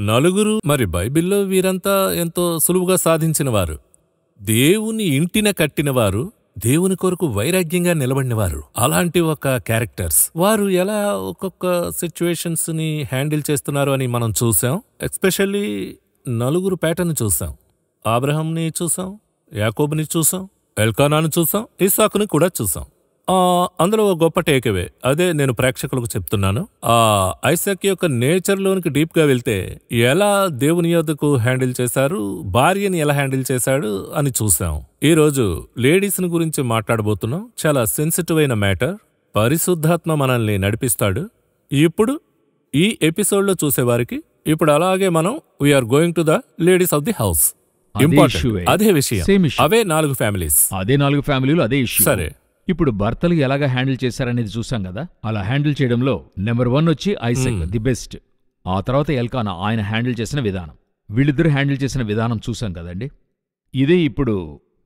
నలుగురు మరి బైబిల్లో వీరంతా ఎంతో సులువుగా సాధించినవారు. దేవుని ఇంటిన కట్టినవారు, దేవుని కొరకు వైరాగ్యంగా నిలబడినవారు. అలాంటి ఒక క్యారెక్టర్స్ వారు ఎలా ఒక్కొక్క సిచ్యువేషన్స్ ని హ్యాండిల్ చేస్తున్నారు అని మనం చూసాం. ఎస్పెషల్లీ నలుగురు ప్యాటర్న్ చూసాం. అబ్రహాంని చూసాం, యాకోబుని చూసాం, ఎల్కానాను చూసాం, ఇస్సాకుని కూడా చూసాం. అందులో ఒక గొప్ప టేక్అవే అదే నేను ప్రేక్షకులకు చెప్తున్నాను. ఐసాక్ యొక్క నేచర్లోనికి డీప్గా వెళ్తే ఎలా దేవుని యొద్దకు హ్యాండిల్ చేశారు, భార్యని ఎలా హ్యాండిల్ చేశాడు అని చూసాం. ఈరోజు లేడీస్ని గురించి మాట్లాడబోతున్నాం. చాలా సెన్సిటివ్ అయిన మ్యాటర్. పరిశుద్ధాత్మ మనల్ని నడిపిస్తాడు. ఇప్పుడు ఈ ఎపిసోడ్లో చూసేవారికి ఇప్పుడు అలాగే మనం we are going to the ladies of the house. Important అదే విషయం, అవే 4 ఫ్యామిలీస్, అదే 4 ఫ్యామిలీలు, అదే ఇష్యూ. సరే, ఇప్పుడు భర్తలు ఎలాగా హ్యాండిల్ చేశారనేది చూసాం కదా. అలా హ్యాండిల్ చేయడంలో నెంబర్ 1 వచ్చి ఐసాక్, ది బెస్ట్. ఆ తర్వాత ఎల్కానా, ఆయన హ్యాండిల్ చేసిన విధానం, వీళ్ళిద్దరూ హ్యాండిల్ చేసిన విధానం చూసాం కదండి. ఇదే ఇప్పుడు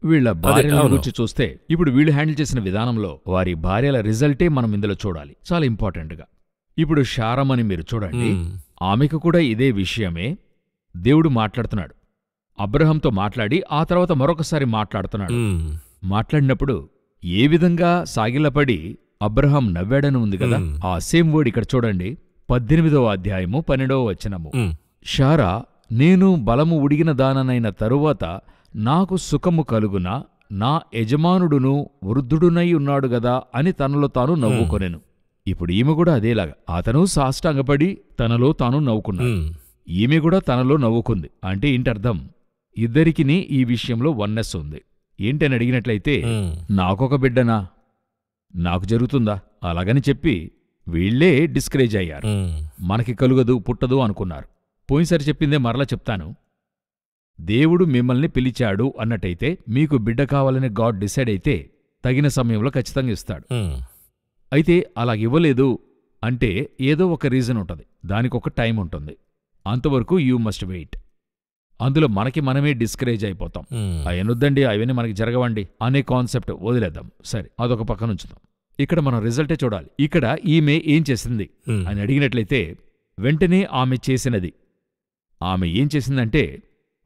వీళ్ళ భార్యల గురించి చూస్తే, ఇప్పుడు వీళ్ళు హ్యాండిల్ చేసిన విధానంలో వారి భార్యల రిజల్టే మనం ఇందులో చూడాలి, చాలా ఇంపార్టెంట్గా. ఇప్పుడు శారమని మీరు చూడండి, ఆమెకు కూడా ఇదే విషయమే దేవుడు మాట్లాడుతున్నాడు. అబ్రహాంతో మాట్లాడి ఆ తర్వాత మరొకసారి మాట్లాడుతున్నాడు. మాట్లాడినప్పుడు ఏ విధంగా సాగిలపడి అబ్రహాం నవ్వాడని ఉంది కదా, ఆ సేమ్ వర్డ్ ఇక్కడ చూడండి. 18వ అధ్యాయము 12వ వచనము. శారా, నేను బలము ఉడిగిన దాననైన తరువాత నాకు సుఖము కలుగునా, నా యజమానుడును వృద్ధుడునై ఉన్నాడు గదా అని తనలో తాను నవ్వుకొనెను. ఇప్పుడు ఈమె కూడా అదేలాగా, అతను సాష్టాంగపడి తనలో తాను నవ్వుకున్నాడు, ఈమె కూడా తనలో నవ్వుకుంది. అంటే ఏంటర్థం? ఇద్దరికిని ఈ విషయంలో వన్నెస్ ఉంది. ఏంటని అడిగినట్లయితే, నాకొక బిడ్డనా, నాకు జరుగుతుందా అలాగని చెప్పి వీళ్లే డిస్కరేజ్ అయ్యారు. మనకి కలుగదు, పుట్టదు అనుకున్నారు. పోయినసారి చెప్పిందే మరలా చెప్తాను. దేవుడు మిమ్మల్ని పిలిచాడు అన్నట్టయితే, మీకు బిడ్డ కావాలని గాడ్ డిసైడ్ అయితే తగిన సమయంలో ఖచ్చితంగా ఇస్తాడు. అయితే అలాగివ్వలేదు అంటే ఏదో ఒక రీజన్ ఉంటుంది, దానికొక టైం ఉంటుంది. అంతవరకు యూ మస్ట్ వెయిట్. అందులో మనకి మనమే డిస్కరేజ్ అయిపోతాం. అవన్నొద్దండి, అవన్నీ మనకి జరగవండి అనే కాన్సెప్ట్ వదిలేద్దాం. సరే, అదొక పక్కన ఉంచుదాం. ఇక్కడ మనం రిజల్టే చూడాలి. ఇక్కడ ఈమె ఏం చేసింది అని అడిగినట్లయితే, వెంటనే ఆమె చేసినది, ఆమె ఏం చేసిందంటే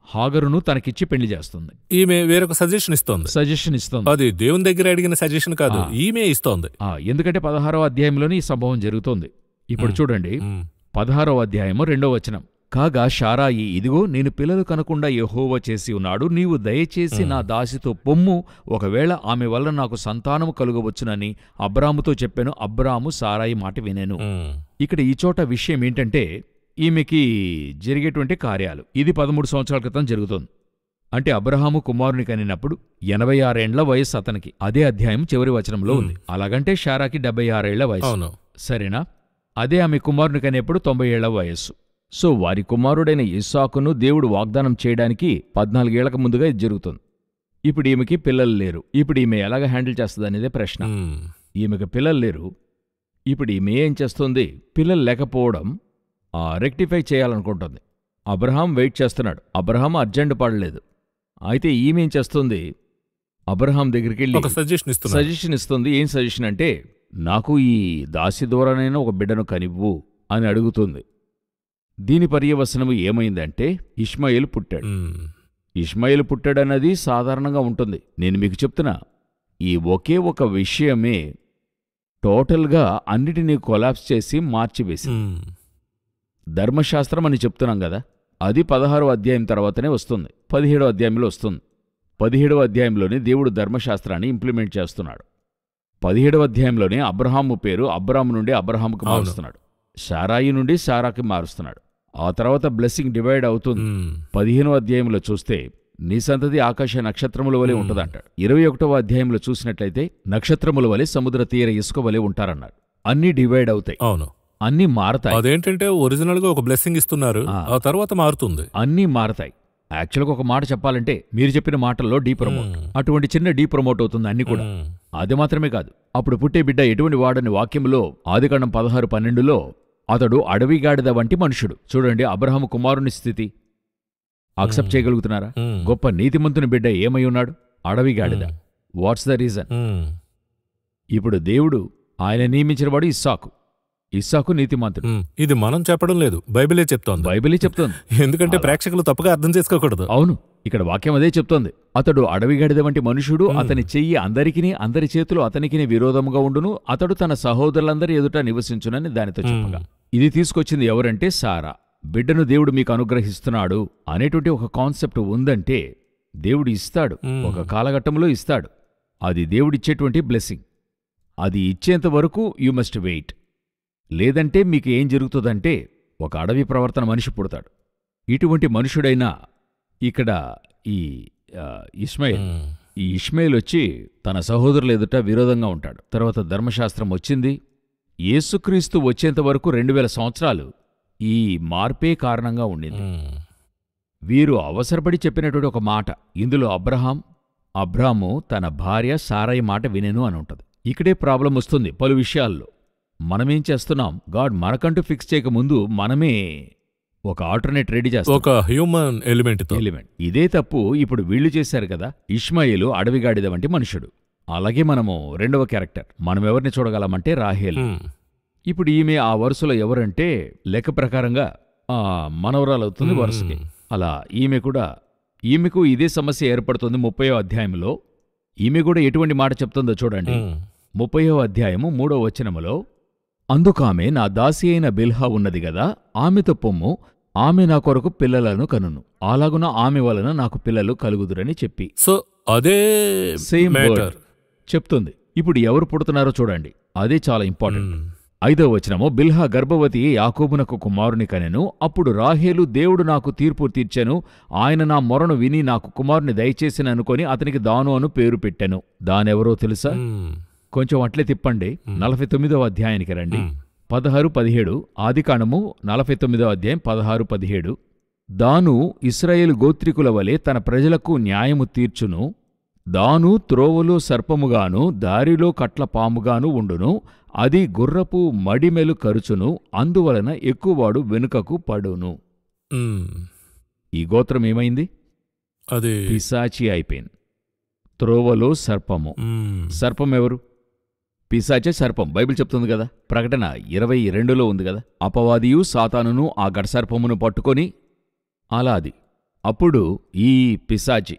హాగరును తనకిచ్చి పెళ్లి చేస్తుంది. ఈమె వేరొక సజెషన్ ఇస్తోంది. అది దేవుని దగ్గర అడిగిన సజెషన్ కాదు, ఈమె ఇస్తోంది. ఎందుకంటే 16వ అధ్యాయంలోని ఈ సంభవం జరుగుతోంది. ఇప్పుడు చూడండి, 16వ అధ్యాయము 2వ వచనం. కాగా శారాయి, ఇదిగో నేను పిల్లలు కనకుండా యెహోవా చేసి ఉన్నాడు, నీవు దయచేసి నా దాసితో పొమ్ము, ఒకవేళ ఆమె వల్ల నాకు సంతానము కలుగవచ్చునని అబ్రాముతో చెప్పాను. అబ్రాము సారాయి మాట వినేను. ఇక్కడ ఈ చోట విషయం ఏంటంటే, ఈమెకి జరిగేటువంటి కార్యాలు ఇది 13 సంవత్సరాల క్రితం జరుగుతోంది. అంటే అబ్రహాము కుమారుని కనినప్పుడు 86 ఏండ్ల వయస్సు అతనికి. అదే అధ్యాయం చివరి వచనంలో ఉంది. అలాగంటే శారాకి 76 ఏళ్ల వయస్సు, సరేనా? అదే ఆమె కుమారుని కనేప్పుడు 90 ఏళ్ల వయస్సు. సో వారి కుమారుడైన ఇస్సాకును దేవుడు వాగ్దానం చేయడానికి 14 ఏళ్లకు ముందుగా ఇది జరుగుతుంది. ఇప్పుడు ఈమెకి పిల్లలు లేరు. ఇప్పుడు ఈమె ఎలాగ హ్యాండిల్ చేస్తుందనేదే ప్రశ్న. ఈమెకి పిల్లలు లేరు. ఇప్పుడు ఈమె ఏం చేస్తుంది? పిల్లలు లేకపోవడం రెక్టిఫై చేయాలనుకుంటుంది. అబ్రహాం వెయిట్ చేస్తున్నాడు. అబ్రహాం అర్జెంట్ పడలేదు. అయితే ఈమెం చేస్తుంది? అబ్రహాం దగ్గరికి వెళ్ళి సజెషన్ ఇస్తుంది. ఏం సజెషన్ అంటే, నాకు ఈ దాసి ద్వారానైనా ఒక బిడ్డను కనివ్వు అని అడుగుతుంది. దీని పర్యవసనము ఏమైందంటే, ఇష్మాయేలు పుట్టాడు. ఇష్మాయేలు పుట్టాడన్నది సాధారణంగా ఉంటుంది. నేను మీకు చెప్తున్నా, ఈ ఒకే ఒక విషయమే టోటల్గా అన్నిటినీ కొలాప్స్ చేసి మార్చివేసింది. ధర్మశాస్త్రం అని చెప్తున్నాం కదా, అది 16వ అధ్యాయం తర్వాతనే వస్తుంది, 17వ అధ్యాయంలో వస్తుంది. 17వ అధ్యాయంలోనే దేవుడు ధర్మశాస్త్రాన్ని ఇంప్లిమెంట్ చేస్తున్నాడు. 17వ అధ్యాయంలోనే అబ్రహాము పేరు అబ్రాము నుండి అబ్రహాముకు మారుస్తున్నాడు, శారాయి నుండి శారాకి మారుస్తున్నాడు. ఆ తర్వాత బ్లెస్సింగ్ డివైడ్ అవుతుంది. 15వ అధ్యాయంలో చూస్తే నీ సంతతి ఆకాశ నక్షత్రముల వలె ఉంటుందంటాడు. 21వ అధ్యాయంలో చూసినట్లయితే నక్షత్రముల వలె సముద్ర తీర ఇసుక వలె ఉంటారన్నాడు. అన్నీ డివైడ్ అవుతాయి, అన్నీ మారతాయి. అదేంటంటే ఒరిజినల్ గా ఒక బ్లెస్సింగ్ ఇస్తున్నారు, ఆ తర్వాత మారుతుంది, అన్నీ మారతాయి. యాక్చువల్గా ఒక మాట చెప్పాలంటే, మీరు చెప్పిన మాటల్లో డీ ప్రమోట్, అటువంటి చిన్న డీ ప్రమోట్ అవుతుంది అన్ని కూడా. అది మాత్రమే కాదు, అప్పుడు పుట్టే బిడ్డ ఎటువంటి వాడని వాక్యంలో ఆదికాండం 16:12లో అతడు అడవిగాడిద వంటి మనుషుడు. చూడండి, అబ్రహాము కుమారుని స్థితి అక్సెప్ట్ చేయగలుగుతున్నారా? గొప్ప నీతిమంతుని బిడ్డ ఏమై ఉన్నాడు? అడవిగాడిద. What's the reason? ఇప్పుడు దేవుడు ఆయన నియమించినవాడు ఇస్సాకు. ఇస్సాకు నీతిమంతుడు. ఇది మనం చెప్పడం లేదు, బైబిలే చెప్తోంది. బైబిలే చెప్తోంది. ఎందుకంటే ప్రేక్షకులు తప్పుగా అర్థం చేసుకోకూడదు. అవును, ఇక్కడ వాక్యం అదే చెప్తోంది. అతడు అడవిగడిద వంటి మనుషుడు, అతని చెయ్యి అందరికిని అందరి చేతులు అతనికిని విరోధముగా ఉండును, అతడు తన సహోదరులందరి ఎదుట నివసించునని దానితో చెప్పగా, ఇది తీసుకొచ్చింది ఎవరంటే సారా. బిడ్డను దేవుడు మీకు అనుగ్రహిస్తున్నాడు అనేటువంటి ఒక కాన్సెప్ట్ ఉందంటే దేవుడు ఇస్తాడు, ఒక కాలఘట్టంలో ఇస్తాడు. అది దేవుడిచ్చేటువంటి బ్లెస్సింగ్. అది ఇచ్చేంత వరకు యు మస్ట్ వెయిట్. లేదంటే మీకు ఏం జరుగుతుందంటే ఒక అడవి ప్రవర్తన మనిషి పుడతాడు. ఇటువంటి మనుషుడైనా ఇక్కడ ఈ ఇష్మాయేల్ వచ్చి తన సహోదరుల ఎదుట విరోధంగా ఉంటాడు. తర్వాత ధర్మశాస్త్రం వచ్చింది. యేసుక్రీస్తు వచ్చేంత వరకు 2000 సంవత్సరాలు ఈ మార్పే కారణంగా ఉండింది. వీరు అవసరపడి చెప్పినటువంటి ఒక మాట ఇందులో అబ్రాము తన భార్య సారయ్య మాట వినెను అని ఉంటుంది. ఇక్కడే ప్రాబ్లం వస్తుంది పలు విషయాల్లో. మనమేం చేస్తున్నాం, గాడ్ మనకంటూ ఫిక్స్ చేయకముందు మనమే ఒక ఆల్టర్నేట్ రెడీ చేస్తాం, ఒక హ్యూమన్ ఎలిమెంట్. ఇదే తప్పు ఇప్పుడు వీళ్ళు చేశారు కదా. ఇష్మాయేలు అడవిగాడిద వంటి మనుషుడు. అలాగే మనము రెండవ క్యారెక్టర్ మనం ఎవరిని చూడగలమంటే రాహేలు. ఇప్పుడు ఈమె ఆ వరుసలో ఎవరంటే లెక్క ప్రకారంగా మనవరాలవుతుంది వరుసకి. అలా ఈమెకు ఇదే సమస్య ఏర్పడుతుంది 30వ అధ్యాయంలో. ఈమె కూడా ఎటువంటి మాట చెప్తుందో చూడండి. 30వ అధ్యాయము 3వ వచనములో, అందుకామె నా దాసి అయిన బిల్హా ఉన్నది గదా, ఆమెతో పొమ్ము, ఆమె నా కొరకు పిల్లలను కనును, అలాగున ఆమె వలన నాకు పిల్లలు కలుగుదురని చెప్పి. సో అదే సేమ్ వర్డ్ చెప్తుంది. ఇప్పుడు ఎవరు పుడుతున్నారో చూడండి, అదే చాలా ఇంపార్టెంట్. 5వ వచనము, బిల్హా గర్భవతి యాకోబునకు కుమారుని కనెను, అప్పుడు రాహేలు దేవుడు నాకు తీర్పు తీర్చెను, ఆయన నా మొరను విని నాకు కుమారుని దయచేసిన అనుకొని అతనికి దాను అను పేరు పెట్టెను. దానెవరో తెలుసా? కొంచెం అట్లే తిప్పండి, 49వ అధ్యాయానికి రండి. 16-17 ఆదికాండము 49వ అధ్యాయం 16-17. దాను ఇశ్రాయేలు గోత్రికుల వలె తన ప్రజలకు న్యాయము తీర్చును, దాను త్రోవలో సర్పముగాను దారిలో కట్ల పాముగాను ఉండును, అది గుర్రపు మడిమెలు కరుచును, అందువలన ఎక్కువవాడు వెనుకకు పడును. ఈ గోత్రం ఏమైంది? అది పిశాచి అయిపోయింది. త్రోవలో సర్పము. సర్పం ఎవరు? పిశాచే సర్పం. బైబిల్ చెప్తుంది కదా, ప్రకటన 22లో ఉంది కదా, అపవాదియు సాతానును ఆ గడసర్పమును పట్టుకొని అలాది. అప్పుడు ఈ పిశాచి,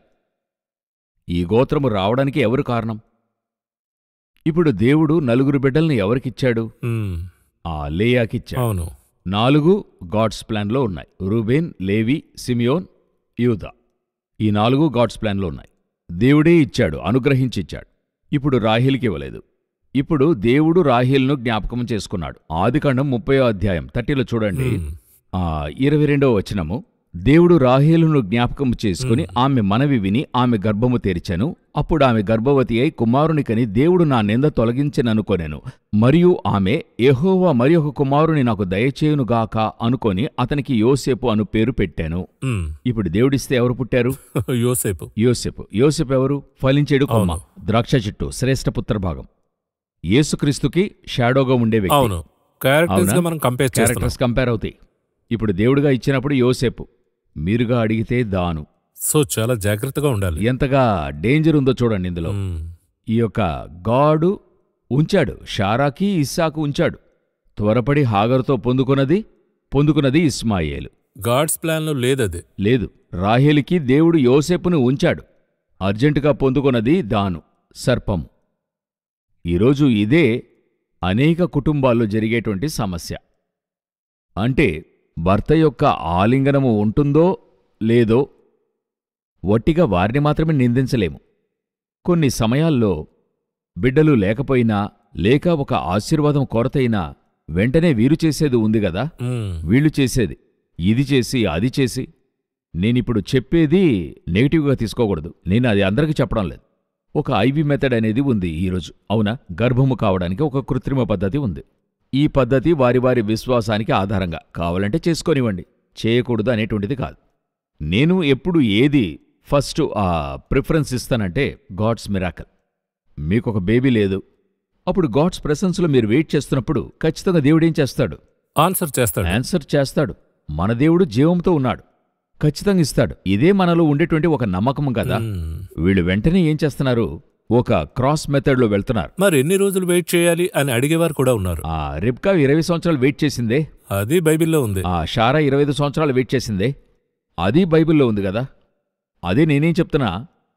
ఈ గోత్రము రావడానికి ఎవరు కారణం? ఇప్పుడు దేవుడు 4 బిడ్డల్ని ఎవరికిచ్చాడు? ఆ లేయాకిచ్చాడు. అవును. 4 గాడ్స్ ప్లాన్లో ఉన్నాయి. రూబేన్, లేవి, సిమియోన్, యూదా. ఈ 4 గాడ్స్ ప్లాన్లో ఉన్నాయి. దేవుడే ఇచ్చాడు, అనుగ్రహించిచ్చాడు. ఇప్పుడు రాహేలుకి ఇవ్వలేదు. ఇప్పుడు దేవుడు రాహేలును జ్ఞాపకం చేసుకున్నాడు. ఆదికాండం 30వ అధ్యాయం 30లో చూడండి, 22వ వచనము, దేవుడు రాహేలును జ్ఞాపకము చేసుకుని ఆమె మనవి విని ఆమె గర్భము తెరిచెను, అప్పుడు ఆమె గర్భవతి అయి కుమారునికని దేవుడు నా నింద తొలగించెననుకొనెను, మరియు ఆమె యెహోవా మరి ఒక కుమారుని నాకు దయచేయునుగాక అనుకొని అతనికి యోసేపు అను పేరు పెట్టాను. ఇప్పుడు దేవుడిస్తే ఎవరు పుట్టారు? యోసేపు ఎవరు? ఫలించేడు కొమ్మ, ద్రాక్ష చెట్టు, శ్రేష్ఠ పుత్రభాగం. యేసుక్రీస్తుకి షాడోగా ఉండే వ్యక్తి. క్యారెక్టర్స్ కంపేర్ అవుతాయి. ఇప్పుడు దేవుడిగా ఇచ్చినప్పుడు యోసేపు, మీరుగా అడిగితే దాను. సో చాలా జాగ్రత్తగా ఉండాలి. ఎంతగా డేంజర్ ఉందో చూడండి ఇందులో. ఈ యొక్క గాడు ఉంచాడు, షారాకి ఇస్సాకు ఉంచాడు. త్వరపడి హాగరుతో పొందుకున్నది ఇస్మాయేలు. గాడ్స్ ప్లాన్లో లేదది. లేదు. రాహేలుకి దేవుడు యోసేపును ఉంచాడు. అర్జెంటుగా పొందుకున్నది దాను, సర్పము. ఈరోజు ఇదే అనేక కుటుంబాల్లో జరిగేటువంటి సమస్య. అంటే భర్త యొక్క ఆలింగనము ఉంటుందో లేదో వట్టిగా వారిని మాత్రమే నిందించలేము. కొన్ని సమయాల్లో బిడ్డలు లేకపోయినా, లేక ఒక ఆశీర్వాదం కొరతైనా వెంటనే వీరు చేసేది ఉంది గదా, వీళ్ళు చేసేది ఇది చేసి అది చేసి. నేనిప్పుడు చెప్పేది నెగిటివ్గా తీసుకోకూడదు, నేను అది అందరికీ చెప్పడం లేదు. ఒక ఐవి మెథడ్ అనేది ఉంది ఈరోజు, అవునా? గర్భము కావడానికి ఒక కృత్రిమ పద్ధతి ఉంది. ఈ పద్ధతి వారి వారి విశ్వాసానికి ఆధారంగా కావాలంటే చేసుకోనివ్వండి, చేయకూడదు అనేటువంటిది కాదు. నేను ఎప్పుడు ఏది ఫస్ట్ ప్రిఫరెన్స్ ఇస్తానంటే గాడ్స్ మిరాకల్. మీకొక బేబీ లేదు, అప్పుడు గాడ్స్ ప్రెసెన్స్లో మీరు వెయిట్ చేస్తున్నప్పుడు ఖచ్చితంగా దేవుడేం చేస్తాడు? ఆన్సర్ చేస్తాడు. మన దేవుడు జీవంతో ఉన్నాడు, ఖచ్చితంగా ఇస్తాడు. ఇదే మనలో ఉండేటువంటి ఒక నమ్మకం కదా. వీళ్ళు వెంటనే ఏం చేస్తున్నారు? ఒక క్రాస్ మెథడ్లో వెళ్తున్నారు. మరి ఎన్ని రోజులు వెయిట్ చేయాలి అని అడిగేవారు కూడా ఉన్నారు. ఆ రిబ్కా 20 సంవత్సరాలు వెయిట్ చేసిందే, అది బైబిల్లో ఉంది. ఆ షారా 25 సంవత్సరాలు వెయిట్ చేసిందే, అది బైబిల్లో ఉంది కదా. అదే నేనేం చెప్తున్నా,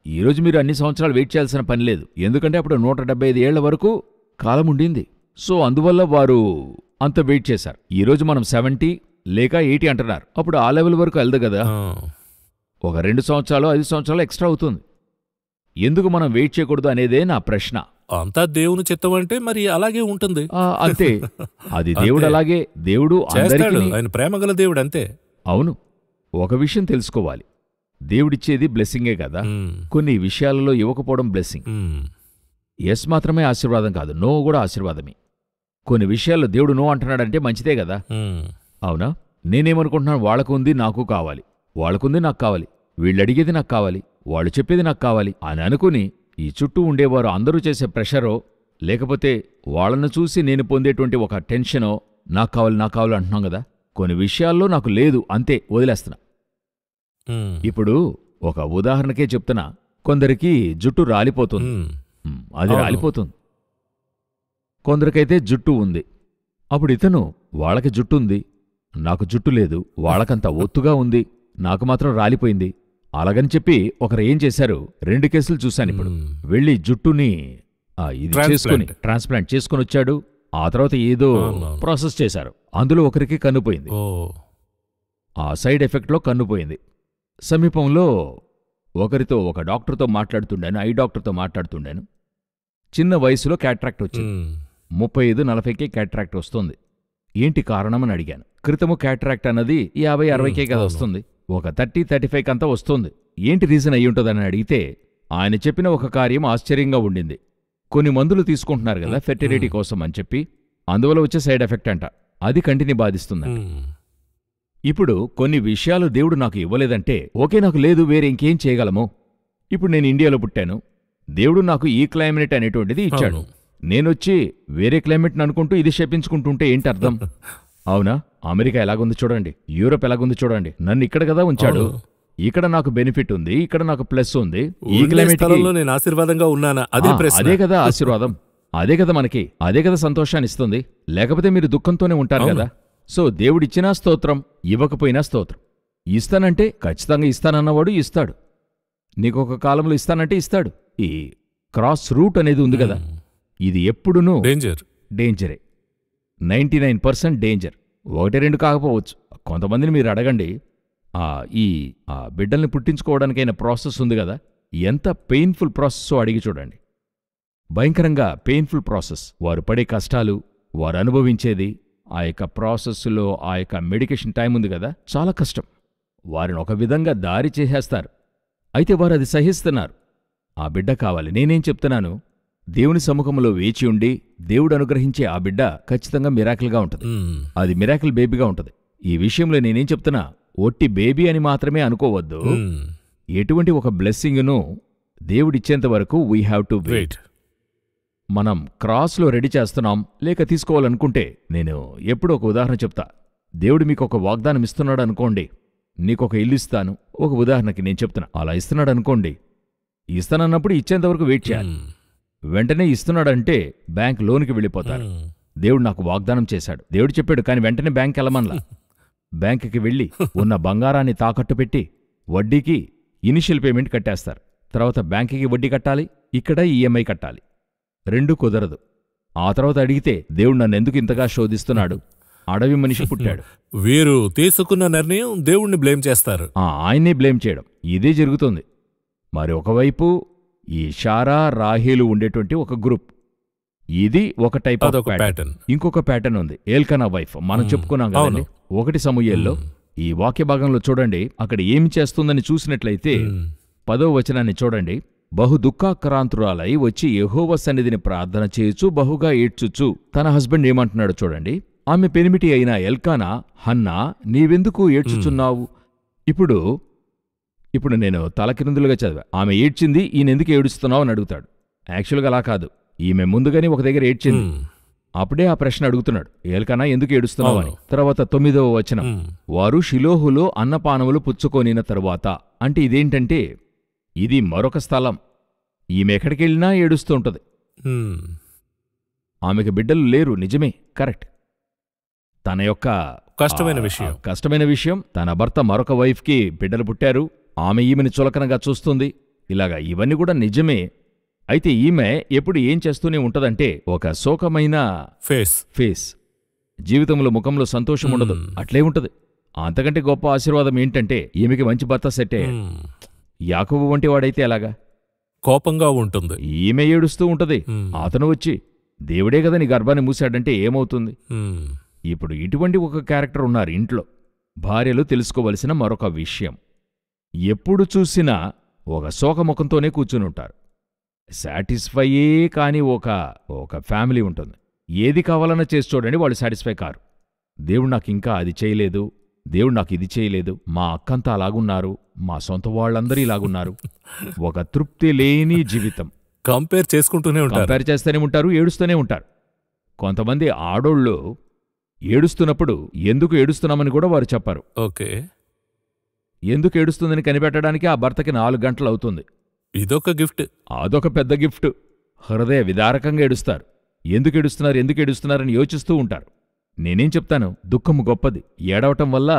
ఈరోజు మీరు అన్ని సంవత్సరాలు వెయిట్ చేయాల్సిన పని లేదు. ఎందుకంటే అప్పుడు 175 ఏళ్ల వరకు కాలం ఉండింది. సో అందువల్ల వారు అంత వెయిట్ చేశారు. ఈరోజు మనం 70 లేక 80 అంటున్నారు. అప్పుడు ఆ లెవెల్ వరకు వెళ్దు కదా. ఒక 2 సంవత్సరాలు 5 సంవత్సరాలు ఎక్స్ట్రా అవుతుంది. ఎందుకు మనం వెయిట్ చేయకూడదు అనేదే నా ప్రశ్న. అంతా దేవుని చిత్తం అంటే మరి అలాగే ఉంటుంది. అంతే, అది దేవుడు అలాగే. దేవుడు అందరికీ, ఆయన ప్రేమగల దేవుడు అంతే. అవును, ఒక విషయం తెలుసుకోవాలి, దేవుడిచ్చేది బ్లెస్సింగే కదా. కొన్ని విషయాలలో ఇవ్వకపోవడం బ్లెస్సింగ్. ఎస్ మాత్రమే ఆశీర్వాదం కాదు, నో కూడా ఆశీర్వాదమే. కొన్ని విషయాల్లో దేవుడు నో అంటున్నాడంటే మంచిదే కదా. అవునా? నేనేమనుకుంటున్నాను, వాళ్ళకుంది నాకు కావాలి, వాళ్ళకుంది నాకు కావాలి, వీళ్ళు అడిగేది నాకు కావాలి, వాళ్ళు చెప్పేది నాకు కావాలి అని అనుకుని ఈ చుట్టూ ఉండేవారు అందరూ చేసే ప్రెషరో లేకపోతే వాళ్ళను చూసి నేను పొందేటువంటి ఒక టెన్షనో నాకు కావాలి అంటున్నాం కదా. కొన్ని విషయాల్లో నాకు లేదు, అంతే, వదిలేస్తున్నా. ఇప్పుడు ఒక ఉదాహరణకే చెప్తున్నా, కొందరికి జుట్టు రాలిపోతుంది, అది రాలిపోతుంది. కొందరికైతే జుట్టు ఉంది. అప్పుడు ఇతను వాళ్ళకి జుట్టుంది, నాకు జుట్టు లేదు, వాళ్ళకంత ఒత్తుగా ఉంది, నాకు మాత్రం రాలిపోయింది. అలాగని చెప్పి ఒకరు ఏం చేశారు, 2 కేసులు చూశాను. ఇప్పుడు వెళ్ళి జుట్టుని ఇది చేసుకుని ట్రాన్స్ప్లాంట్ చేసుకుని వచ్చాడు. ఆ తర్వాత ఏదో ప్రాసెస్ చేశారు, అందులో ఒకరికి కన్నుపోయింది. ఆ సైడ్ ఎఫెక్ట్లో కన్నుపోయింది. సమీపంలో ఒకరితో, ఒక డాక్టర్తో మాట్లాడుతుండాను, ఐ డాక్టర్తో మాట్లాడుతుండాను. చిన్న వయసులో క్యాట్రాక్ట్ వచ్చింది, 35-40కే క్యాట్రాక్ట్ వస్తుంది. ఏంటి కారణమని అడిగాను. క్రితము క్యాట్రాక్ట్ అన్నది 50-60కే కదా వస్తుంది, ఒక 30-35 కంతా వస్తుంది. ఏంటి రీజన్ అయ్యుంటుందని అడిగితే ఆయన చెప్పిన ఒక కార్యం ఆశ్చర్యంగా ఉండింది. కొన్ని మందులు తీసుకుంటున్నారు కదా ఫెర్టిలిటీ కోసం అని చెప్పి, అందువల్ల వచ్చే సైడ్ ఎఫెక్ట్ అంట, అది కంటిని బాధిస్తుందంట. ఇప్పుడు కొన్ని విషయాలు దేవుడు నాకు ఇవ్వలేదంటే ఓకే, నాకు లేదు, వేరే ఇంకేం చేయగలము. ఇప్పుడు నేను ఇండియాలో పుట్టాను, దేవుడు నాకు ఈ క్లైమేట్ అనేటువంటిది ఇచ్చాడు. నేనొచ్చి వేరే క్లైమేట్ని అనుకుంటూ ఇది శపించుకుంటుంటే ఏంటి అర్థం? అవునా? అమెరికా ఎలాగుంది చూడండి, యూరోప్ ఎలాగుంది చూడండి, నన్ను ఇక్కడ కదా ఉంచాడు. ఇక్కడ నాకు బెనిఫిట్ ఉంది, ఇక్కడ నాకు ప్లస్ ఉంది. ఈ క్లైమేట్ నేను ఆశీర్వాదంగా ఉన్నానా? అదే కదా ఆశీర్వాదం, అదే కదా మనకి, అదే కదా సంతోషాన్ని ఇస్తుంది. లేకపోతే మీరు దుఃఖంతోనే ఉంటారు కదా. సో దేవుడిచ్చినా స్తోత్రం, ఇవ్వకపోయినా స్తోత్రం. ఇస్తానంటే ఖచ్చితంగా ఇస్తానన్నవాడు ఇస్తాడు, నీకొక కాలంలో ఇస్తానంటే ఇస్తాడు. ఈ క్రాస్ రూట్ అనేది ఉంది కదా, ఇది ఎప్పుడునూ డేంజరే, 99% డేంజర్. 1-2 కాకపోవచ్చు. కొంతమందిని మీరు అడగండి, ఈ బిడ్డల్ని పుట్టించుకోవడానికైన ప్రాసెస్ ఉంది కదా, ఎంత పెయిన్ఫుల్ ప్రాసెస్సో అడిగి చూడండి. భయంకరంగా పెయిన్ఫుల్ ప్రాసెస్. వారు పడే కష్టాలు, వారు అనుభవించేది, ఆ యొక్క ప్రాసెస్లో ఆ యొక్క మెడికేషన్ టైం ఉంది కదా, చాలా కష్టం. వారిని ఒక విధంగా దారి చేసేస్తారు. అయితే వారు అది సహిస్తున్నారు. ఆ బిడ్డ కావాలి. నేనేం చెప్తున్నాను, దేవుని సముఖంలో వేచి ఉండి దేవుడు అనుగ్రహించే ఆ బిడ్డ ఖచ్చితంగా మిరాకిల్గా ఉంటుంది. అది మిరాకిల్ బేబీగా ఉంటుంది. ఈ విషయంలో నేనేం చెప్తున్నా, ఒట్టి బేబీ అని మాత్రమే అనుకోవద్దు. ఎటువంటి ఒక బ్లెస్సింగ్ను దేవుడిచ్చేంత వరకు వీ హ్యావ్ టు వెయిట్. మనం క్రాస్లో రెడీ చేస్తున్నాం లేక తీసుకోవాలనుకుంటే, నేను ఎప్పుడూ ఒక ఉదాహరణ చెప్తా. దేవుడు మీకు ఒక వాగ్దానం ఇస్తున్నాడు అనుకోండి, నీకొక ఇల్లు ఇస్తాను, ఒక ఉదాహరణకి నేను చెప్తున్నా, అలా ఇస్తున్నాడు అనుకోండి, ఇస్తానన్నప్పుడు ఇచ్చేంతవరకు వెయిట్ చేయాలి. వెంటనే ఇస్తున్నాడంటే బ్యాంక్ లోనికి వెళ్ళిపోతారు. దేవుడు నాకు వాగ్దానం చేశాడు, దేవుడు చెప్పాడు, కానీ వెంటనే బ్యాంక్ వెళ్ళమనలా. బ్యాంకుకి వెళ్ళి ఉన్న బంగారాన్ని తాకట్టు పెట్టి వడ్డీకి ఇనిషియల్ పేమెంట్ కట్టేస్తారు. తర్వాత బ్యాంకుకి వడ్డీ కట్టాలి, ఇక్కడ ఈఎంఐ కట్టాలి. 2 కుదరదు. ఆ తర్వాత అడిగితే దేవుడు నన్నెందుకు ఇంతగా శోధిస్తున్నాడు, అడవి మనిషి పుట్టాడు. వీరు తీసుకున్న నిర్ణయం దేవుణ్ణి బ్లేమ్ చేస్తారు. ఆయన్నే బ్లేమ్ చేయడం, ఇదే జరుగుతుంది. మరి ఒకవైపు ఈ షారా రాహేలు ఉండేటువంటి ఒక గ్రూప్, ఇది ఒక టైప్ ఆఫ్ ప్యాటర్న్. ఇంకొక ప్యాటర్న్ ఉంది, ఏల్కనా వైఫ్, మనం చెప్పుకున్నాం కదండి 1 సమూయేల్లో. ఈ వాక్య భాగంలో చూడండి, అక్కడ ఏమి చేస్తుందని చూసినట్లయితే 10వ వచనాన్ని చూడండి. బహు దుఃఖాక్రాంతురాలై వచ్చి యెహోవా సన్నిధిని ప్రార్థన చేయుచు బహుగా ఏడ్చుచు తన హస్బెండ్ ఏమంటున్నాడు చూడండి. ఆమె పెనిమిటి అయిన ఎల్కానా, హన్నా, నీవెందుకు ఏడ్చుచున్నావు? ఇప్పుడు నేను తలకిందులుగా చదివా. ఆమె ఏడ్చింది, ఈయనెందుకు ఏడుస్తున్నావు అని అడుగుతాడు. యాక్చువల్గా అలా కాదు, ఈమె ముందుగానే ఒక దగ్గర ఏడ్చింది, అప్పుడే ఆ ప్రశ్న అడుగుతున్నాడు, ఎల్కానా ఎందుకు ఏడుస్తున్నావు అని. తర్వాత 9వ వచనం, వారు షిలోహులో అన్నపానములు పుచ్చుకొనిన తరువాత. అంటే ఇదేంటంటే ఇది మరొక స్థలం, ఈమె ఎక్కడికెళ్ళినా ఏడుస్తూ ఉంటది. ఆమెకు బిడ్డలు లేరు, నిజమే, కరెక్ట్. తన యొక్క కష్టమైన విషయం తన భర్త మరొక వైఫ్కి బిడ్డలు పుట్టారు, ఆమె ఈమెని చులకనగా చూస్తుంది, ఇలాగా ఇవన్నీ కూడా నిజమే. అయితే ఈమె ఎప్పుడు ఏం చేస్తూనే ఉంటదంటే ఒక శోకమైన ఫేస్, జీవితంలో ముఖంలో సంతోషం ఉండదు, అట్లే ఉంటది. అంతకంటే గొప్ప ఆశీర్వాదం ఏంటంటే ఈమెకి మంచి భర్త సెట్టే. యాకోబు వంటి వాడైతే అలాగా కోపంగా ఉంటుంది, ఈమె ఏడుస్తూ ఉంటది. అతను వచ్చి దేవుడే కదా నీ గర్భాన్ని మూశాడంటే ఏమవుతుంది? ఇప్పుడు ఇటువంటి ఒక క్యారెక్టర్ ఉన్నారు ఇంట్లో. భార్యలు తెలుసుకోవలసిన మరొక విషయం, ఎప్పుడు చూసినా ఒక శోకముఖంతోనే కూర్చునుంటారు. సాటిస్ఫైయే కాని ఒక ఫ్యామిలీ ఉంటుంది. ఏది కావాలన్నా చేసి చూడండి, వాళ్ళు సాటిస్ఫై కారు. దేవుడు నాకు ఇంకా అది చేయలేదు, దేవుడు నాకు ఇది చేయలేదు, మా అక్కంతా అలాగున్నారు, మా సొంత వాళ్ళందరూ ఇలాగున్నారు. ఒక తృప్తి లేని జీవితం. కంపేర్ చేస్తూనే ఉంటారు, ఏడుస్తూనే ఉంటారు. కొంతమంది ఆడోళ్ళు ఏడుస్తున్నప్పుడు ఎందుకు ఏడుస్తున్నామని కూడా వారు చెప్పారు. ఓకే, ఎందుకు ఏడుస్తుందని కనిపెట్టడానికి ఆ భర్తకి 4 గంటలు అవుతుంది. ఇదొక గిఫ్ట్, అదొక పెద్ద గిఫ్ట్. హృదయ విదారకంగా ఏడుస్తారు. ఎందుకు ఏడుస్తున్నారని యోచిస్తూ ఉంటారు. నేనేం చెప్తాను, దుఃఖము గొప్పది. ఏడవటం వల్ల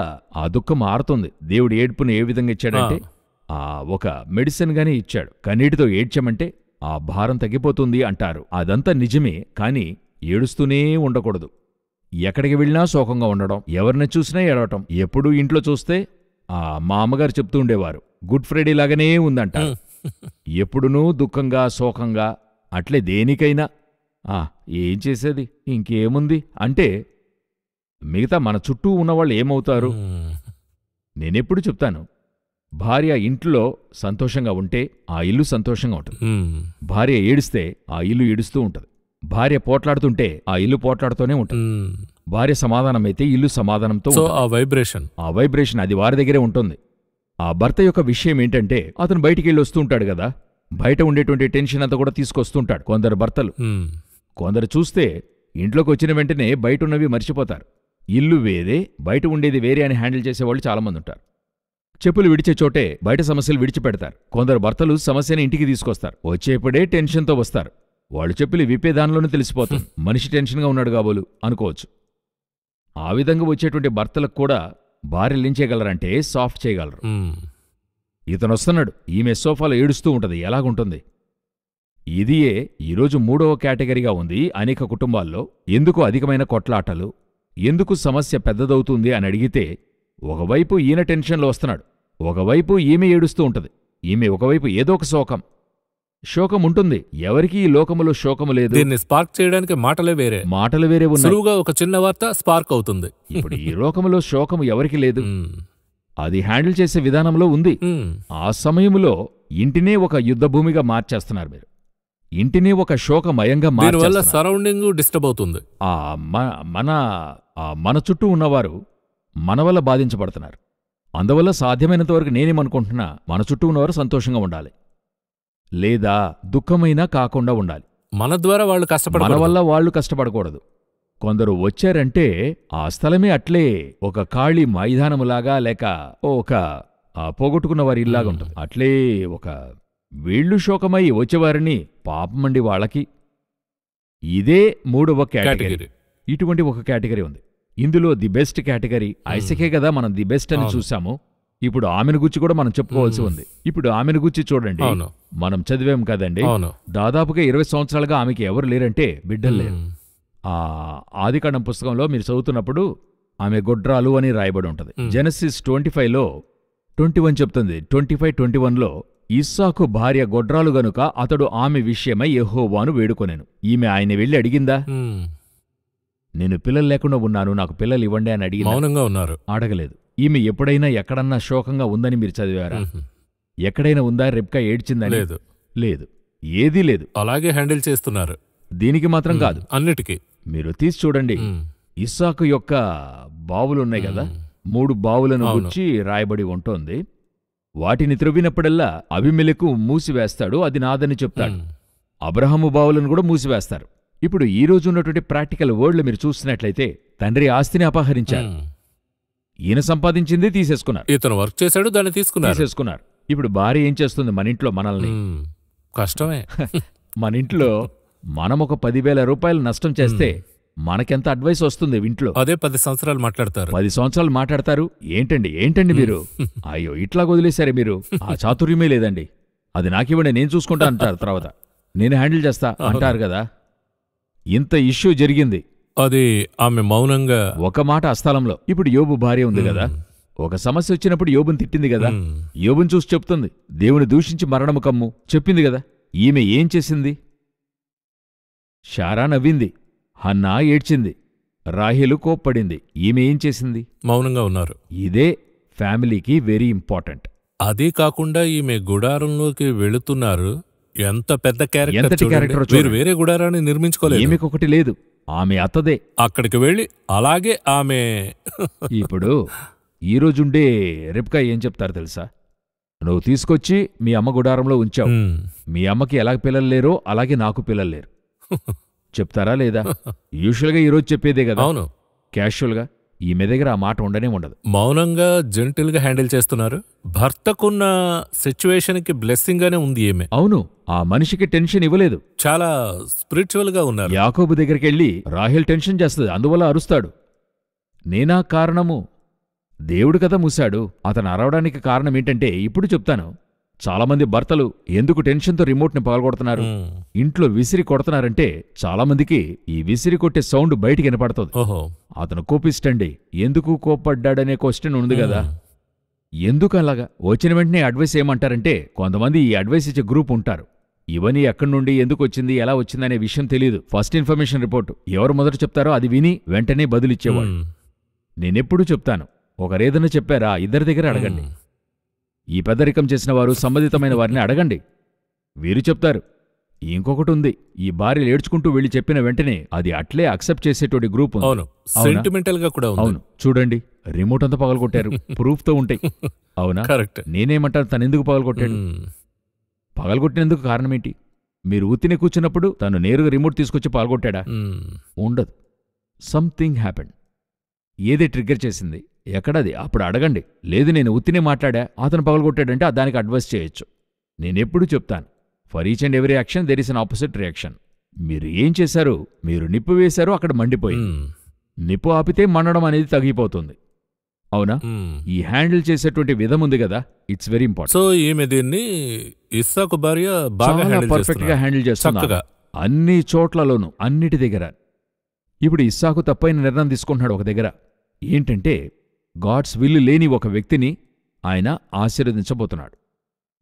ఆ దుఃఖం ఆరుతుంది. దేవుడు ఏడుపును ఏ విధంగా ఇచ్చాడంటే ఒక మెడిసిన్ గానే ఇచ్చాడు. కన్నీటితో ఏడ్చామంటే ఆ భారం తగ్గిపోతుంది అంటారు. అదంతా నిజమే, కాని ఏడుస్తూనే ఉండకూడదు. ఎక్కడికి వెళ్ళినా శోకంగా ఉండడం, ఎవరిని చూసినా ఏడవటం. ఎప్పుడూ ఇంట్లో చూస్తే మా అమ్మగారు చెప్తూ ఉండేవారు, గుడ్ ఫ్రైడే లాగానే ఉందంట. ఎప్పుడునూ దుఃఖంగా శోకంగా, అట్లే దేనికైనా ఏం చేసేది, ఇంకేముంది అంటే మిగతా మన చుట్టూ ఉన్నవాళ్ళు ఏమవుతారు? నేనెప్పుడు చెప్తాను, భార్య ఇంట్లో సంతోషంగా ఉంటే ఆ ఇల్లు సంతోషంగా ఉంటుంది. భార్య ఏడిస్తే ఆ ఇల్లు ఏడుస్తూ ఉంటుంది. భార్య పోట్లాడుతుంటే ఆ ఇల్లు పోట్లాడుతూనే ఉంటుంది. భార్య సమాధానమైతే ఇల్లు సమాధానంతో, ఆ వైబ్రేషన్ అది వారి దగ్గరే ఉంటుంది. ఆ భర్త యొక్క విషయం ఏంటంటే అతను బయటికెళ్ళి వస్తూ ఉంటాడు కదా, బయట ఉండేటువంటి టెన్షన్ అంతా కూడా తీసుకొస్తుంటాడు. కొందరు భర్తలు, కొందరు చూస్తే ఇంట్లోకి వచ్చిన వెంటనే బయటున్నవి మర్చిపోతారు. ఇల్లు వేరే, బయట ఉండేది వేరే అని హ్యాండిల్ చేసేవాళ్ళు చాలామంది ఉంటారు. చెప్పులు విడిచే చోటే బయట సమస్యలు విడిచిపెడతారు. కొందరు భర్తలు సమస్యని ఇంటికి తీసుకొస్తారు. వచ్చేప్పుడే టెన్షన్తో వస్తారు. వాళ్ళు చెప్పులు విప్పేదానిలోనే తెలిసిపోతుంది మనిషి టెన్షన్గా ఉన్నాడు కాబోలు అనుకోవచ్చు. ఆ విధంగా వచ్చేటువంటి భర్తలకు కూడా భార్యలు ఏం చేయగలరంటే సాఫ్ట్ చేయగలరు. ఇతను వస్తున్నాడు, ఈమె సోఫాలో ఏడుస్తూ ఉంటది, ఎలాగుంటుంది? ఇదియే ఈరోజు 3వ కేటగిరీగా ఉంది అనేక కుటుంబాల్లో. ఎందుకు అధికమైన కొట్లాటలు, ఎందుకు సమస్య పెద్దదవుతుంది అని అడిగితే, ఒకవైపు ఈయన టెన్షన్లో వస్తున్నాడు, ఒకవైపు ఈమె ఏడుస్తూ ఉంటది. ఈమె ఒకవైపు ఏదో ఒక శోకం ఉంటుంది. ఎవరికి ఈ లోకములో శోకము లేదు. దీన్ని స్పార్క్ చేయడానికి మాటలు వేరే ఉన్నాయి. సులువుగా ఒక చిన్న వార్త స్పార్క్ అవుతుంది. ఇప్పుడు ఈ లోకములో శోకము ఎవరికి లేదు, అది హ్యాండిల్ చేసే విధానంలో ఉంది. ఆ సమయంలో ఇంటినే ఒక యుద్ధభూమిగా మార్చేస్తున్నారు మీరు. ఇంటిని ఒక శోకమయంగా మార్చేస్తున్నారు. సరౌండింగ్ డిస్టర్బ్ అవుతుంది. మన చుట్టూ ఉన్నవారు మన వల్ల బాధించబడుతున్నారు. అందువల్ల సాధ్యమైనంత వరకు నేనేమనుకుంటున్నా, మన చుట్టూ ఉన్నవారు సంతోషంగా ఉండాలి, లేదా దుఃఖమైనా కాకుండా ఉండాలి. మన ద్వారా వాళ్ళు మన వల్ల వాళ్ళు కష్టపడకూడదు. కొందరు వచ్చారంటే ఆ స్థలమే అట్లే ఒక ఖాళీ మైదానములాగా, లేక ఒక పోగొట్టుకున్న వారి ఇల్లాగా ఉంటుంది. అట్లే ఒక వీళ్ళు శోకమై వచ్చేవారిని పాపమండి వాళ్ళకి. ఇదే 3వ కేటగిరీ. ఇటువంటి ఒక కేటగిరీ ఉంది. ఇందులో ది బెస్ట్ కేటగిరీ ఐసకే కదా మనం ది బెస్ట్ అని చూసాము. ఇప్పుడు ఆమెను గుచ్చి కూడా మనం చెప్పుకోవాల్సి ఉంది. ఇప్పుడు ఆమెను గుచ్చి చూడండి, మనం చదివాం కదండి, దాదాపుగా 20 సంవత్సరాలుగా ఆమెకి ఎవరు లేరంటే బిడ్డలు లేరు. ఆదికాండం పుస్తకంలో మీరు చదువుతున్నప్పుడు ఆమె గొడ్రాలు అని రాయబడి ఉంటుంది. జెనసిస్ 25లో 21 చెప్తుంది. 25:21లో ఇస్సాకు భార్య గొడ్రాలు గనుక అతడు ఆమె విషయమై యెహోవాను వేడుకొనెను. ఈమె ఆయన వెళ్ళి అడిగిందా? నేను పిల్లలు లేకుండా ఉన్నాను, నాకు పిల్లలు ఇవ్వండి అని అడిగి మౌనంగా ఉన్నారు, అడగలేదు. ఈమె ఎప్పుడైనా ఎక్కడన్నా శోకంగా ఉందని మీరు చదివారా? ఎక్కడైనా ఉందా రెబ్కా ఏడ్చిందని? లేదు, ఏదీ లేదు. అలాగే హ్యాండిల్ చేస్తున్నారు. దీనికి మాత్రం కాదు, అన్నిటికీ మీరు తీసి చూడండి. ఇస్సాకు యొక్క బావులున్నాయి కదా, 3 బావులను గురించి రాయబడి ఉంటుంది. వాటిని త్రవ్వినప్పుడల్లా అబీమెలెకు మూసివేస్తాడు, అది నాదని చెప్తాడు. అబ్రహాము బావులను కూడా మూసివేస్తారు. ఇప్పుడు ఈ రోజు ఉన్నటువంటి ప్రాక్టికల్ వరల్డ్ మీరు చూసినట్లయితే, తండ్రి ఆస్తిని అపహరించారు, ఈయన సంపాదించింది తీసేసుకున్నారు. ఇతను వర్క్ చేశాడు, దాన్ని తీసేసుకున్నారు. ఇప్పుడు భార్య ఏం చేస్తుంది? మన ఇంట్లో మనల్ని కష్టమే. మన ఇంట్లో మనం ఒక 10,000 రూపాయలు నష్టం చేస్తే మనకెంత అడ్వైస్ వస్తుంది ఇంట్లో? అదే 10 సంవత్సరాలు మాట్లాడతారు. 10 సంవత్సరాలు మాట్లాడతారు. ఏంటండి మీరు? అయ్యో ఇట్లా వదిలేశారే మీరు, ఆ చాతుర్యమే లేదండి, అది నాకివ్వండి నేను చూసుకుంటా అంటారు. తర్వాత నేను హ్యాండిల్ చేస్తా అంటారు కదా. ఇంత ఇష్యూ జరిగింది. అది ఆమె మౌనంగా ఒక మాట అస్థలంలో. ఇప్పుడు యోబు భార్య ఉంది కదా, ఒక సమస్య వచ్చినప్పుడు యోబుని తిట్టింది కదా, యోబుని చూసి చెప్తుంది దేవుని దూషించి మరణము కమ్ము చెప్పింది కదా. ఈమె ఏం చేసింది? శారా నవ్వింది, హన్నా ఏడ్చింది, రాహేలు కోప్పడింది. ఈమె ఏం చేసింది? మౌనంగా ఉన్నారు. ఇదే ఫ్యామిలీకి వెరీ ఇంపార్టెంట్. అదే కాకుండా ఈమె గుడారంలోకి వెళుతున్నారు. ఎంత పెద్ద ఎంతటి క్యారెక్టర్ క్యారెక్టర్. వేరే గుడారాన్ని నిర్మించుకోలేదు. ఈమెకొకటి లేదు, ఆమె అత్తదే. అక్కడికి వెళ్ళి అలాగే ఆమె ఇప్పుడు ఈరోజుండే రెబ్కా ఏం చెప్తారు తెలుసా? నువ్వు తీసుకొచ్చి మీ అమ్మ గుడారంలో ఉంచావు, మీ అమ్మకి ఎలా పిల్లలు లేరో అలాగే నాకు పిల్లలు లేరు చెప్తారా లేదా? యూజువల్గా ఈరోజు చెప్పేదే కదా. అవును. క్యాషువల్గా ఈమె దగ్గర ఆ మాట ఉండనే ఉండదు. మౌనంగా జెంటిల్ గా హ్యాండిల్ చేస్తున్నారు. భర్తకున్న సిచ్యువేషన్ కి బ్లెస్సింగ్ గానే ఉంది ఈమె. అవును, ఆ మనిషికి టెన్షన్ ఇవ్వలేదు. చాలా స్పిరిచువల్ గా ఉన్నారు. యాకోబు దగ్గరికెళ్ళి రాహేల్ టెన్షన్ చేస్తుంది, అందువల్ల అరుస్తాడు. నేనా కారణము? దేవుడు కదా మూశాడు. అతను అరవడానికి కారణం ఏంటంటే ఇప్పుడు చెప్తాను. చాలామంది భర్తలు ఎందుకు టెన్షన్తో రిమోట్ని పగలగొడుతున్నారు, ఇంట్లో విసిరి కొడుతున్నారంటే చాలామందికి ఈ విసిరి కొట్టే సౌండ్ బయటికి వినపడుతుంది. అతను కోపిస్టండి, ఎందుకు కోప్పడ్డాడనే క్వశ్చన్ ఉంది కదా. ఎందుకు అలాగా? వచ్చిన వెంటనే అడ్వైస్ ఏమంటారంటే, కొంతమంది ఈ అడ్వైస్ ఇచ్చే గ్రూప్ ఉంటారు. ఇవన్నీ ఎక్కడి నుండి ఎందుకు వచ్చింది ఎలా వచ్చిందనే విషయం తెలియదు. ఫస్ట్ ఇన్ఫర్మేషన్ రిపోర్టు ఎవరు మొదట చెప్తారో అది విని వెంటనే బదులిచ్చేవాడు. నేనెప్పుడూ చెప్తాను, ఒకరేదన్నా చెప్పారా ఇద్దరి దగ్గర అడగండి. ఈ పెద్దరికం చేసిన వారు సంబంధితమైన వారిని అడగండి, వీరు చెప్తారు. ఇంకొకటి ఉంది, ఈ భార్యలు ఏడ్చుకుంటూ వెళ్ళి చెప్పిన వెంటనే అది అట్లే అక్సెప్ట్ చేసేటోడి గ్రూప్. సెంటిమెంటల్ గా కూడా ఉంది. అవును, చూడండి రిమోట్ అంతా పగలగొట్టారు, ప్రూఫ్ తో ఉంటాయి. అవునా? కరెక్ట్. నేనేమంటాను, తనెందుకు పగలగొట్టాడు? పగలగొట్టినందుకు కారణమేంటి? మీరు ఉత్తినే కూర్చున్నప్పుడు తను నేరుగా రిమోట్ తీసుకొచ్చి పగలగొట్టాడా? ఉండదు. Something happened. ఏదే ట్రిగ్గర్ చేసింది, ఎక్కడది? అప్పుడు అడగండి. లేదు నేను ఉత్తినే మాట్లాడా, అతను పగలగొట్టాడంటే దానికి అడ్వైస్ చేయొచ్చు. నేనెప్పుడు చెప్తాను, for each and every action there is an opposite reaction. మీరు ఏం చేశారు? మీరు నిప్పు వేశారు, అక్కడ మండిపోయింది. నిప్పు ఆపితే మండడం అనేది తగ్గిపోతుంది. అవునా? ఈ హ్యాండిల్ చేసేటువంటి విధం ఉంది కదా, ఇట్స్ వెరీ ఇంపార్టెంట్. సో ఈమె దీన్ని ఇస్సాకు భార్య బాగా పర్ఫెక్ట్ గా హ్యాండిల్ చేస్తున్నారు అన్ని చోట్లలోనూ, అన్నిటి దగ్గర. ఇప్పుడు ఇస్సాకు తప్పైన నిర్ణయం తీసుకుంటున్నాడు ఒక దగ్గర. ఏంటంటే గాడ్స్ విల్ లేని ఒక వ్యక్తిని ఆయన ఆశీర్వదించబోతున్నాడు.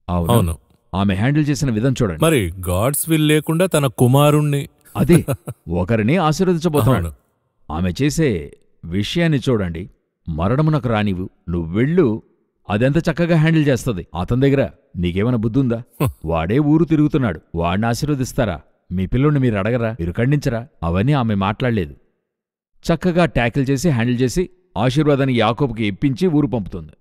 అవును, ఆమె హ్యాండిల్ చేసిన విధం చూడండి. మరి గాడ్స్ విల్ లేకుండా తన కుమారుణ్ణి, అదే ఒకరిని ఆశీర్వదించబోతున్నాడు. ఆమె చేసే విషయాన్ని చూడండి. మరణమునకు రానివు, నువ్వెళ్ళు, అదెంత చక్కగా హ్యాండిల్ చేస్తుంది. అతని దగ్గర నీకేమైనా బుద్ధుందా? వాడే ఊరు తిరుగుతున్నాడు, వాడిని ఆశీర్వదిస్తారా? మీ పిల్లుణ్ణి మీరు అడగరా? మీరు ఖండించరా? అవన్నీ ఆమె మాట్లాడలేదు. చక్కగా ట్యాకిల్ చేసి హ్యాండిల్ చేసి ఆశీర్వాదాన్ని యాకోబుకి ఇప్పించి ఊరు పంపుతుంది.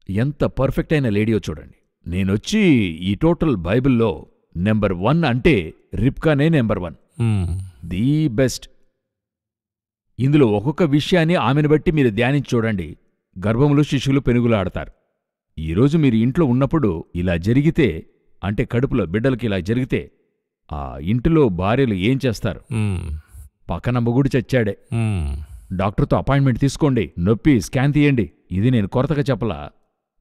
ఎంత పర్ఫెక్ట్ అయిన లేడియో చూడండి. నేనొచ్చి ఈ టోటల్ బైబిల్లో నెంబర్ 1 అంటే రిబ్కానే నెంబర్ 1, ది బెస్ట్. ఇందులో ఒక్కొక్క విషయాన్ని ఆమెను బట్టి మీరు ధ్యానించి చూడండి. గర్భములో శిశువులు పెనుగులాడతారు. ఈరోజు మీరు ఇంట్లో ఉన్నప్పుడు ఇలా జరిగితే, అంటే కడుపులో బిడ్డలకి ఇలా జరిగితే, ఆ ఇంటిలో భార్యలు ఏం చేస్తారు? పక్కన మొగుడు చచ్చాడే, డాక్టర్తో అపాయింట్మెంట్ తీసుకోండి, నొప్పి స్కాన్ తీయండి. ఇది నేను కొరతగా చెప్పలా.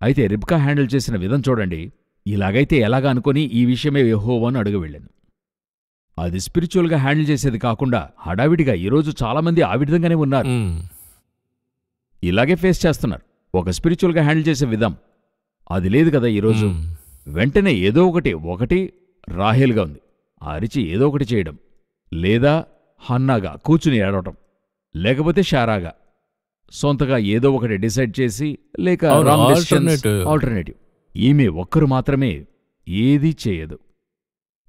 అయితే రిబ్కా హ్యాండిల్ చేసిన విధం చూడండి. ఇలాగైతే ఎలాగా అనుకుని ఈ విషయమే యెహోవాను అడుగు వెళ్ళాను. అది స్పిరిచువల్గా హ్యాండిల్ చేసేది కాకుండా హడావిడిగా ఈరోజు చాలామంది ఆ విధంగానే ఉన్నారు, ఇలాగే ఫేస్ చేస్తున్నారు. ఒక స్పిరిచువల్గా హ్యాండిల్ చేసే విధం అది లేదు కదా ఈరోజు. వెంటనే ఏదో ఒకటి రాహేల్గా ఉంది, అరిచి ఏదో ఒకటి చేయడం, లేదా హన్నాగా కూర్చుని ఏడవటం, లేకపోతే షారాగా సొంతగా ఏదో ఒకటి డిసైడ్ చేసి, లేక ఆల్టర్నేటివ్. ఈమె ఒక్కరు మాత్రమే ఏదీ చేయదు.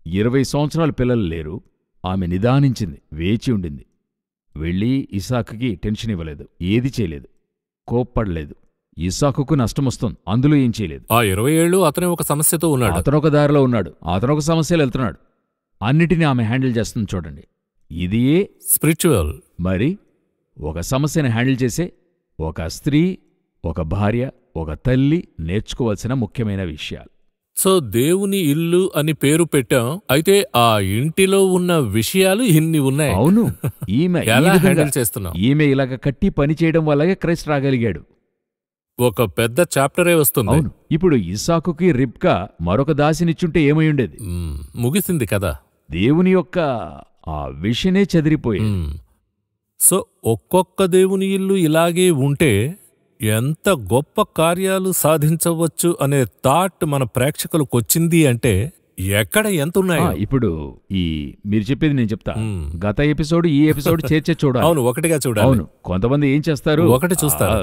20 సంవత్సరాల పిల్లలు లేరు. ఆమె నిదానించింది, వేచి ఉండింది. వెళ్ళి ఇస్సాకుకి టెన్షన్ ఇవ్వలేదు, ఏది చేయలేదు, కోప్పడలేదు. ఇస్సాకుకు నష్టమొస్తుంది, అందులో ఏం చేయలేదు. ఆ 20 ఏళ్ళు అతనే ఒక సమస్యతో ఉన్నాడు, అతనొక దారిలో ఉన్నాడు, అతనొక సమస్యలు వెళ్తున్నాడు. అన్నిటినీ ఆమె హ్యాండిల్ చేస్తుంది చూడండి. ఇదియే స్పిరిచువల్. మరి ఒక సమస్యను హ్యాండిల్ చేసే ఒక స్త్రీ, ఒక భార్య, ఒక తల్లి నేర్చుకోవాల్సిన ముఖ్యమైన విషయాలు. సో దేవుని ఇల్లు అని పేరు పెట్టాం. అయితే ఆ ఇంటిలో ఉన్న విషయాలు ఇన్ని ఉన్నాయి. అవును, ఈమె ఈ ఎలా విధంగా హ్యాండిల్ చేస్తున్నాం? ఈమె ఇలాగ కట్టి పని చేయడం వల్లగే క్రైస్ట్ రాగలిగాడు. ఒక పెద్ద చాప్టరే వస్తుంది. అవును, ఇప్పుడు ఇస్సాకుకి రిబ్కా మరొక దాసినిచ్చుంటే ఏమై ఉండేది? ముగిసింది కదా. దేవుని యొక్క ఆ విషనే చెదిరిపోయింది. సో ఒక్కొక్క దేవుని ఇల్లు ఇలాగే ఉంటే ఎంత గొప్ప కార్యాలు సాధించవచ్చు అనే థాట్ మన ప్రేక్షకులకు వచ్చింది అంటే ఎక్కడ ఎంత ఉన్నాయో. ఇప్పుడు ఈ మీరు చెప్పేది నేను చెప్తా. గత ఎపిసోడ్ ఈ ఎపిసోడ్ చేర్చే చూడాలి. అవును, ఒకటిగా చూడాలి. అవును, కొంతమంది ఏం చేస్తారు, ఒకటి చూస్తారు,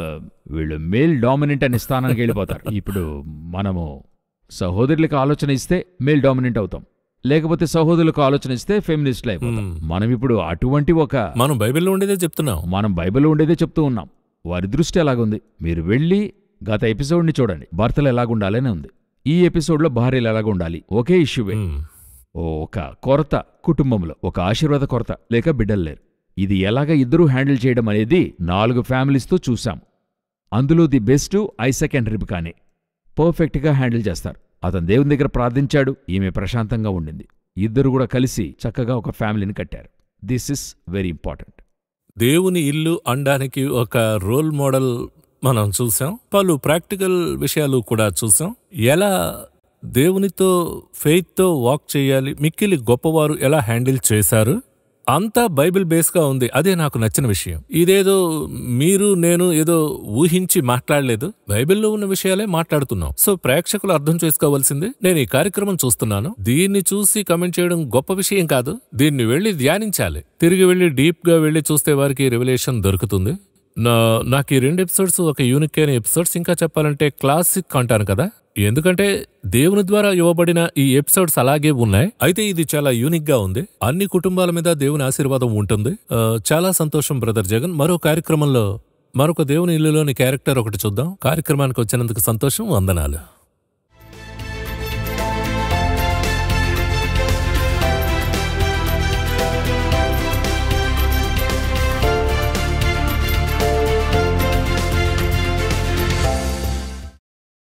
వీళ్ళు మేల్ డామినెంట్ అనే స్థానానికి వెళ్ళిపోతారు. ఇప్పుడు మనము సహోదరులకు ఆలోచన ఇస్తే మేల్ డామినెంట్ అవుతాం, లేకపోతే సహోదరులకు ఆలోచన ఇస్తే ఫెమినిస్ట్లు అయిపోతాం. మనం ఇప్పుడు అటువంటి మనం బైబిల్లో ఉండేదే చెప్తున్నాం. మనం బైబిల్లో ఉండేదే చెప్తూ ఉన్నాం. వారి దృష్టి ఎలాగుంది మీరు వెళ్ళి గత ఎపిసోడ్ని చూడండి. భర్తలు ఎలాగుండాలనే ఉంది. ఈ ఎపిసోడ్లో భార్యలు ఎలాగుండాలి, ఒకే ఇష్యూవే. ఒక కొరత కుటుంబంలో, ఒక ఆశీర్వాద కొరత, లేక బిడ్డలు లేరు. ఇది ఎలాగ ఇద్దరూ హ్యాండిల్ చేయడం అనేది 4 ఫ్యామిలీస్తో చూశాం. అందులో ది బెస్ట్ ఐసక్ అండ్ రిబ్కానే పర్ఫెక్ట్గా హ్యాండిల్ చేస్తారు. అతను దేవుని దగ్గర ప్రార్థించాడు, ఈమె ప్రశాంతంగా ఉండింది. ఇద్దరు కూడా కలిసి చక్కగా ఒక ఫ్యామిలీని కట్టారు. This is very important. దేవుని ఇల్లు అనడానికి ఒక రోల్ మోడల్ మనం చూసాం. పలు ప్రాక్టికల్ విషయాలు కూడా చూసాం. ఎలా దేవునితో ఫెయిత్తో వాక్ చేయాలి, మిక్కిలి గొప్పవారు ఎలా హ్యాండిల్ చేశారు, అంతా బైబిల్ బేస్గా ఉంది. అదే నాకు నచ్చిన విషయం. ఇదేదో మీరు నేను ఏదో ఊహించి మాట్లాడలేదు, బైబిల్లో ఉన్న విషయాలే మాట్లాడుతున్నాం. సో ప్రేక్షకులు అర్థం చేసుకోవాల్సింది, నేను ఈ కార్యక్రమం చూస్తున్నాను, దీన్ని చూసి కమెంట్ చేయడం గొప్ప విషయం కాదు, దీన్ని వెళ్ళి ధ్యానించాలి. తిరిగి వెళ్ళి డీప్గా వెళ్ళి చూస్తే వారికి రెవల్యూషన్ దొరుకుతుంది. నాకు ఈ 2 ఎపిసోడ్స్ ఒక యూనిక్ అయిన ఎపిసోడ్స్. ఇంకా చెప్పాలంటే క్లాసిక్ అంటాను కదా, ఎందుకంటే దేవుని ద్వారా ఇవ్వబడిన ఈ ఎపిసోడ్స్ అలాగే ఉన్నాయి. అయితే ఇది చాలా యూనిక్ గా ఉంది. అన్ని కుటుంబాల మీద దేవుని ఆశీర్వాదం ఉంటుంది. చాలా సంతోషం బ్రదర్ జగన్. మరో కార్యక్రమంలో మరొక దేవుని ఇల్లులోని క్యారెక్టర్ ఒకటి చూద్దాం. కార్యక్రమానికి వచ్చినందుకు సంతోషం. వందనాలు.